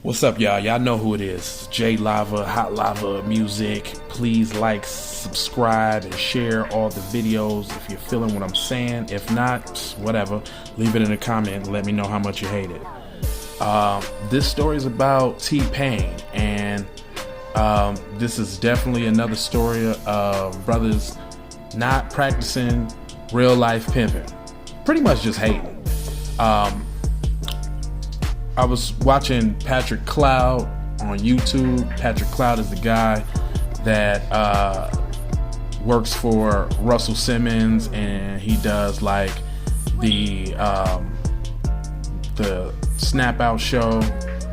What's up, y'all? Y'all know who it is. J Lava, Hot Lava Music. Please like, subscribe, and share all the videos if you're feeling what I'm saying. If not, whatever. Leave it in a comment and let me know how much you hate it. This story is about T-Pain, and this is definitely another story of brothers not practicing real life pimping. Pretty much just hating. I was watching Patrick Cloud on YouTube. Patrick Cloud is the guy that works for Russell Simmons, and he does like the Snap Out show,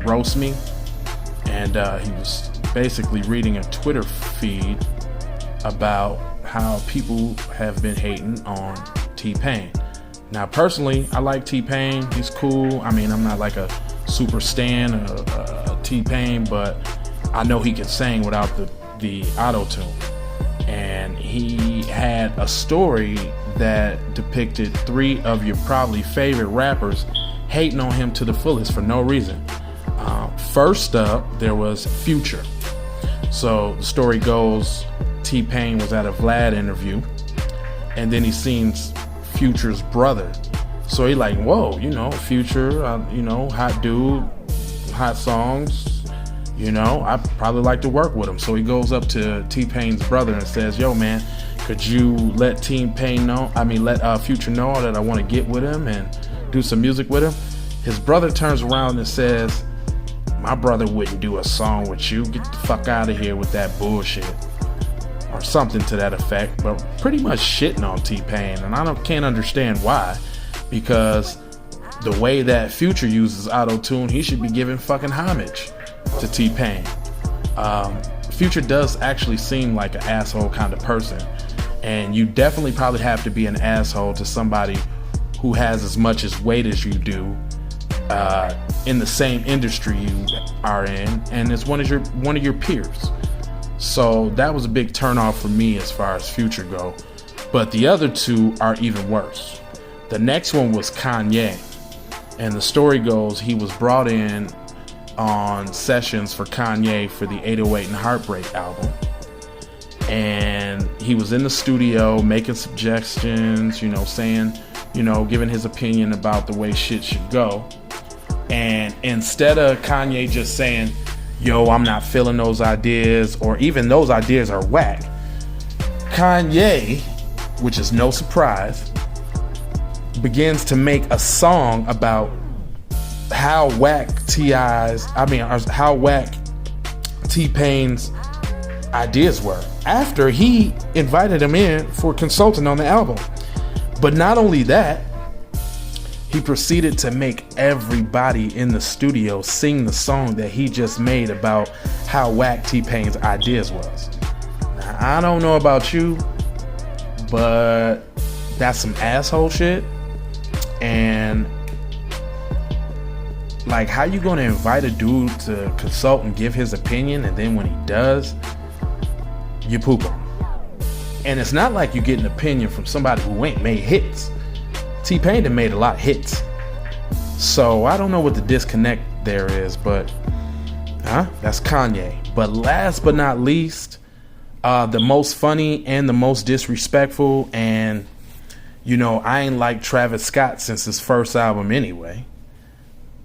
Roast Me. And he was basically reading a Twitter feed about how people have been hating on T-Pain. Now, personally, I like T-Pain. He's cool. I mean, I'm not like a super stan of T-Pain, but I know he can sing without the auto-tune. And he had a story that depicted three of your probably favorite rappers hating on him to the fullest for no reason. First up, there was Future. So the story goes, T-Pain was at a Vlad interview, and then he sees Future's brother. So he like, whoa, Future, hot dude, hot songs, I'd probably like to work with him. So he goes up to T-Pain's brother and says, yo, man, could you let Future know that I want to get with him and do some music with him? His brother turns around and says, my brother wouldn't do a song with you. Get the fuck out of here with that bullshit. Or something to that effect, but pretty much shitting on T-Pain, and I can't understand why, because the way that Future uses auto-tune, he should be giving fucking homage to T-Pain. Future does actually seem like an asshole kind of person, and you definitely probably have to be an asshole to somebody who has as much as weight as you do in the same industry you are in, and it's one of your peers. So that was a big turnoff for me as far as Future go. But the other two are even worse. The next one was Kanye. And the story goes, he was brought in on sessions for Kanye for the 808 and Heartbreak album. And he was in the studio making suggestions, saying, giving his opinion about the way shit should go. And instead of Kanye just saying, yo, I'm not feeling those ideas, or even those ideas are whack, Kanye, which is no surprise, begins to make a song about how whack how whack T-Pain's ideas were, after he invited him in for consulting on the album. But not only that, he proceeded to make everybody in the studio sing the song that he just made about how whack T-Pain's ideas was. Now, I don't know about you, but that's some asshole shit. And like, how you gonna invite a dude to consult and give his opinion, and then when he does, you poop him? And it's not like you get an opinion from somebody who ain't made hits. T-Pain done made a lot of hits. So I don't know what the disconnect there is, but that's Kanye. But last but not least, the most funny and the most disrespectful, and I ain't like Travis Scott since his first album anyway,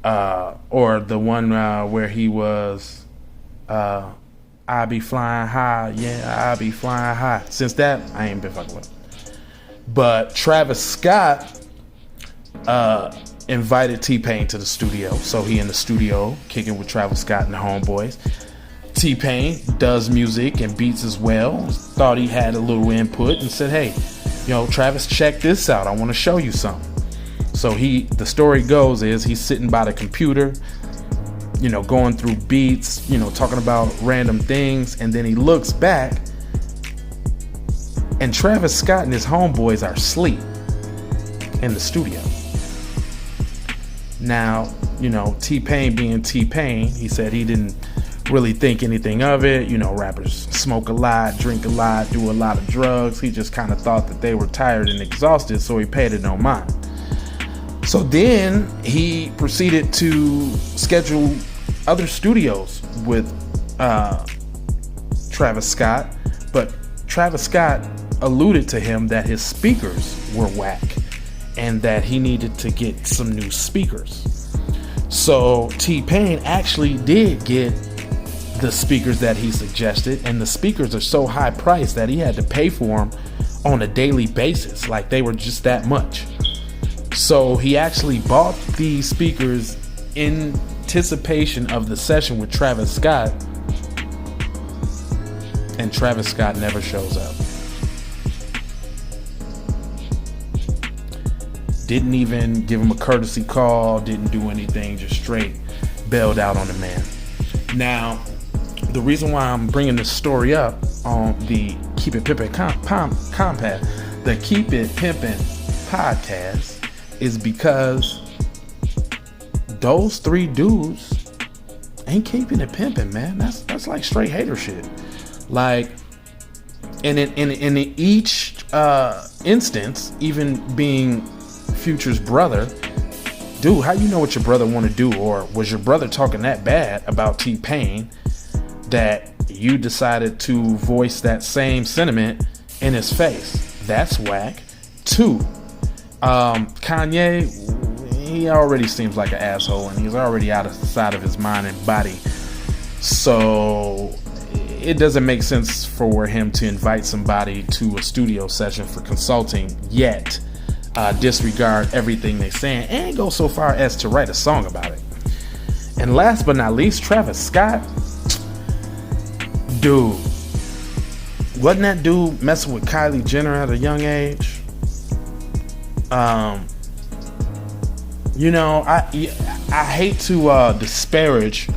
or the one where he was I be flying high, yeah, I be flying high. Since that, I ain't been fucking with him. But Travis Scott invited T-Pain to the studio. So he in the studio kicking with Travis Scott and the homeboys. T-Pain does music and beats as well. Thought he had a little input and said, hey, Travis, check this out. I want to show you something. So the story goes is he's sitting by the computer, going through beats, talking about random things. And then he looks back, and Travis Scott and his homeboys are asleep in the studio. Now, T-Pain being T-Pain, he said he didn't really think anything of it. Rappers smoke a lot, drink a lot, do a lot of drugs. He just kind of thought that they were tired and exhausted, so he paid it no mind. So then he proceeded to schedule other studios with Travis Scott, but Travis Scott alluded to him that his speakers were whack and that he needed to get some new speakers. So T-Pain actually did get the speakers that he suggested, and the speakers are so high priced that he had to pay for them on a daily basis, like they were just that much. So he actually bought these speakers in anticipation of the session with Travis Scott, and Travis Scott never shows up. Didn't even give him a courtesy call, didn't do anything, just straight bailed out on the man. Now, the reason why I'm bringing this story up on the Keep It Pimpin' the Keep It Pimpin' podcast is because those three dudes ain't keeping it pimping, man. That's like straight hater shit. Like, and in each instance, even being Future's brother, dude, how you know what your brother want to do? Or was your brother talking that bad about T-Pain that you decided to voice that same sentiment in his face? That's whack. 2, Kanye, he already seems like an asshole, and he's already out of sight of his mind and body. So it doesn't make sense for him to invite somebody to a studio session for consulting, yet disregard everything they're saying and go so far as to write a song about it. And last but not least, Travis Scott. Dude, wasn't that dude messing with Kylie Jenner at a young age? You know, I hate to disparage,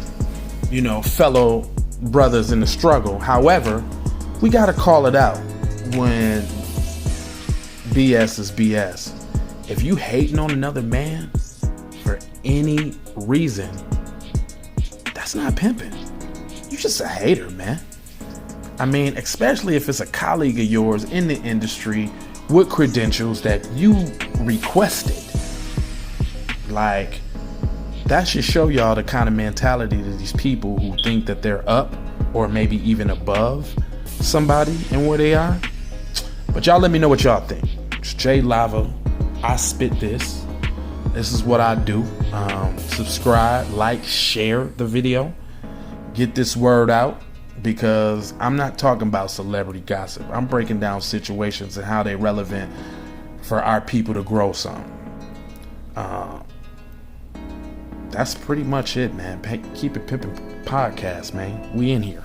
you know, fellow brothers in the struggle. However, we gotta call it out when BS is BS. If you hating on another man for any reason, that's not pimping. You just a hater, man. I mean, especially if it's a colleague of yours in the industry with credentials that you requested. Like, that should show y'all the kind of mentality to these people who think that they're up or maybe even above somebody and where they are. But y'all let me know what y'all think. It's Jay Lava. I spit this. This is what I do. Subscribe, like, share the video. Get this word out, because I'm not talking about celebrity gossip. I'm breaking down situations and how they're relevant for our people to grow some. That's pretty much it, man. Keep It Pimpin' podcast, man. We in here.